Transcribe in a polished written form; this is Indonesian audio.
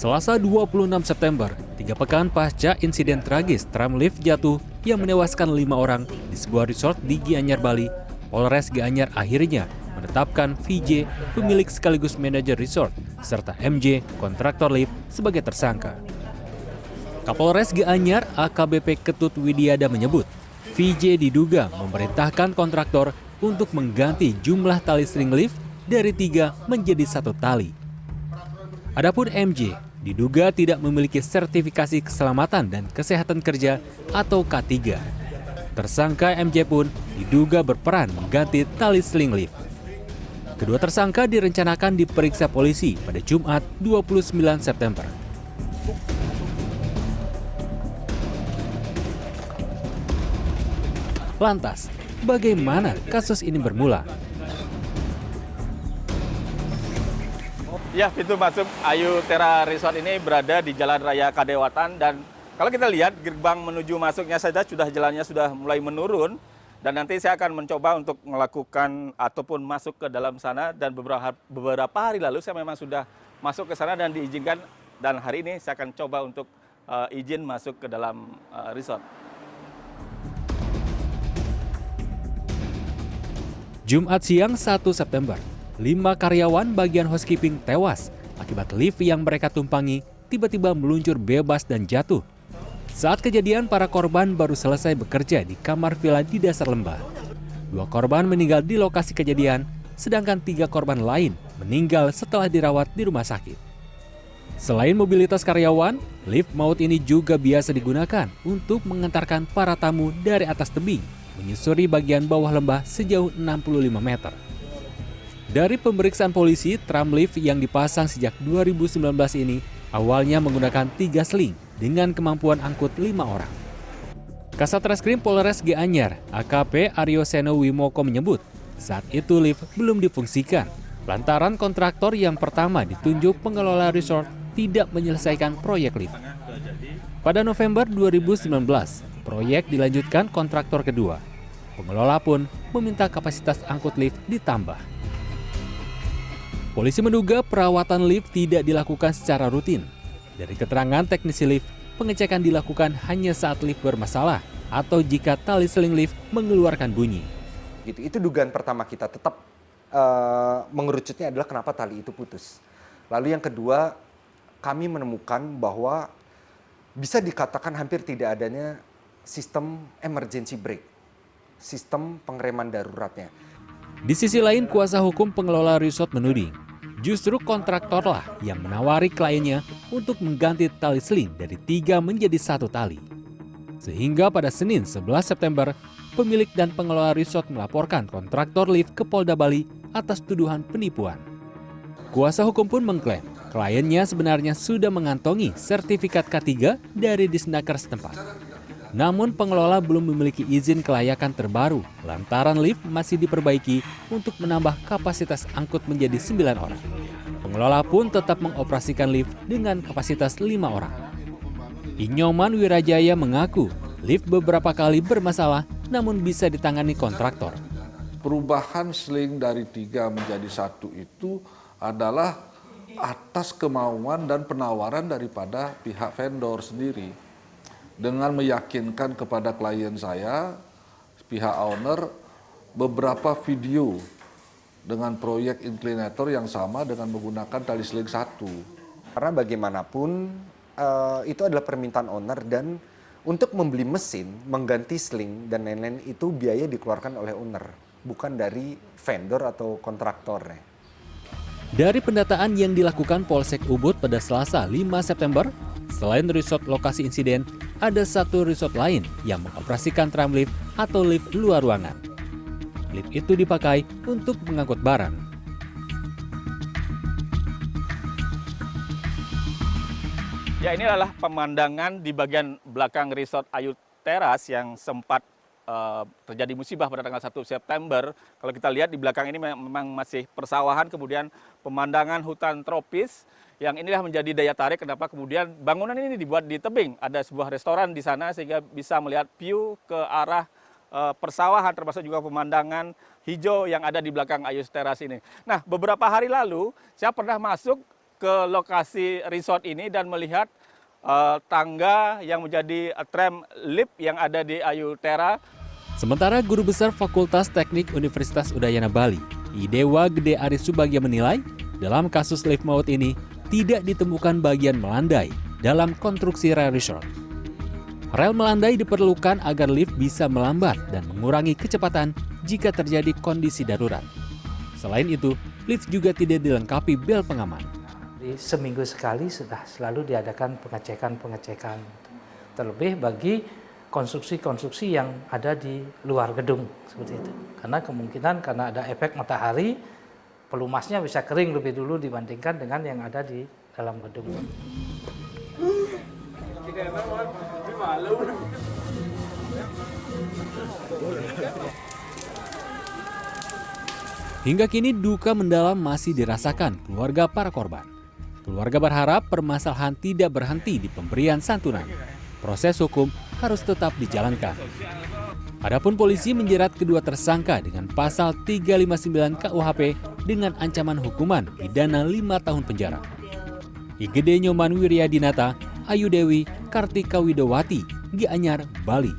Selasa 26 September, 3 pekan pasca insiden tragis tram lift jatuh yang menewaskan 5 orang di sebuah resort di Gianyar, Bali, Polres Gianyar akhirnya menetapkan VJ, pemilik sekaligus manajer resort, serta MJ, kontraktor lift, sebagai tersangka. Kapolres Gianyar AKBP Ketut Widiada menyebut, VJ diduga memerintahkan kontraktor untuk mengganti jumlah tali string lift dari 3 menjadi 1 tali. Adapun MJ diduga tidak memiliki sertifikasi keselamatan dan kesehatan kerja atau K3. Tersangka MJ pun diduga berperan mengganti tali sling lift. Kedua tersangka direncanakan diperiksa polisi pada Jumat 29 September. Lantas, bagaimana kasus ini bermula? Ya, pintu masuk Ayu Tera Resort ini berada di Jalan Raya Kadewatan, dan kalau kita lihat gerbang menuju masuknya saja jalannya sudah mulai menurun, dan nanti saya akan mencoba untuk melakukan ataupun masuk ke dalam sana, dan beberapa hari lalu saya memang sudah masuk ke sana dan diizinkan, dan hari ini saya akan coba untuk izin masuk ke dalam resort. Jumat siang 1 September, 5 karyawan bagian housekeeping tewas akibat lift yang mereka tumpangi tiba-tiba meluncur bebas dan jatuh. Saat kejadian, para korban baru selesai bekerja di kamar villa di dasar lembah. 2 korban meninggal di lokasi kejadian, sedangkan 3 korban lain meninggal setelah dirawat di rumah sakit. Selain mobilitas karyawan, lift maut ini juga biasa digunakan untuk mengantarkan para tamu dari atas tebing menyusuri bagian bawah lembah sejauh 65 meter. Dari pemeriksaan polisi, tram lift yang dipasang sejak 2019 ini awalnya menggunakan 3 sling dengan kemampuan angkut 5 orang. Kasat Reskrim Polres Gianyar, AKP Aryo Seno Wimoko menyebut, saat itu lift belum difungsikan lantaran kontraktor yang pertama ditunjuk pengelola resort tidak menyelesaikan proyek lift. Pada November 2019, proyek dilanjutkan kontraktor kedua. Pengelola pun meminta kapasitas angkut lift ditambah. Polisi menduga perawatan lift tidak dilakukan secara rutin. Dari keterangan teknisi lift, pengecekan dilakukan hanya saat lift bermasalah atau jika tali seling lift mengeluarkan bunyi. Itu dugaan pertama kita, tetap mengerucutnya adalah kenapa tali itu putus. Lalu yang kedua, kami menemukan bahwa bisa dikatakan hampir tidak adanya sistem emergency brake, sistem pengereman daruratnya. Di sisi lain, kuasa hukum pengelola resort menuding, justru kontraktorlah yang menawari kliennya untuk mengganti tali seling dari 3 menjadi 1 tali. Sehingga pada Senin 11 September, pemilik dan pengelola resort melaporkan kontraktor lift ke Polda Bali atas tuduhan penipuan. Kuasa hukum pun mengklaim kliennya sebenarnya sudah mengantongi sertifikat K3 dari Disnaker setempat. Namun pengelola belum memiliki izin kelayakan terbaru lantaran lift masih diperbaiki untuk menambah kapasitas angkut menjadi 9 orang. Pengelola pun tetap mengoperasikan lift dengan kapasitas 5 orang. Inyoman Wirajaya mengaku lift beberapa kali bermasalah namun bisa ditangani kontraktor. Perubahan sling dari 3 menjadi 1 itu adalah atas kemauan dan penawaran daripada pihak vendor sendiri. Dengan meyakinkan kepada klien saya, pihak owner, beberapa video dengan proyek inclinator yang sama dengan menggunakan tali seling 1. Karena bagaimanapun itu adalah permintaan owner, dan untuk membeli mesin, mengganti sling dan lain-lain itu biaya dikeluarkan oleh owner, bukan dari vendor atau kontraktornya. Dari pendataan yang dilakukan Polsek Ubud pada Selasa 5 September, selain resort lokasi insiden, ada 1 resort lain yang mengoperasikan tram lift atau lift luar ruangan. Lift itu dipakai untuk mengangkut barang. Ya, ini adalah pemandangan di bagian belakang resort Ayu Teras yang sempat terjadi musibah pada tanggal 1 September. Kalau kita lihat di belakang ini memang masih persawahan, kemudian pemandangan hutan tropis, yang inilah menjadi daya tarik kenapa kemudian bangunan ini dibuat di tebing. Ada sebuah restoran di sana sehingga bisa melihat view ke arah persawahan, termasuk juga pemandangan hijau yang ada di belakang Ayu Teras ini. Nah, beberapa hari lalu saya pernah masuk ke lokasi resort ini dan melihat tangga yang menjadi tram lift yang ada di Ayutera. Sementara Guru Besar Fakultas Teknik Universitas Udayana Bali, Idewa Gede Aris Subagya menilai, dalam kasus lift maut ini tidak ditemukan bagian melandai dalam konstruksi rel resort. Rel melandai diperlukan agar lift bisa melambat dan mengurangi kecepatan jika terjadi kondisi darurat. Selain itu, lift juga tidak dilengkapi bel pengaman. Seminggu sekali sudah selalu diadakan pengecekan. Terlebih bagi konstruksi-konstruksi yang ada di luar gedung seperti itu. Karena kemungkinan karena ada efek matahari, pelumasnya bisa kering lebih dulu dibandingkan dengan yang ada di dalam gedung. Hingga kini duka mendalam masih dirasakan keluarga para korban. Keluarga berharap permasalahan tidak berhenti di pemberian santunan. Proses hukum harus tetap dijalankan. Adapun polisi menjerat kedua tersangka dengan pasal 359 KUHP dengan ancaman hukuman pidana 5 tahun penjara. Igede Nyoman Wiryadinata, Ayu Dewi, Kartika Widowati, Gianyar, Bali.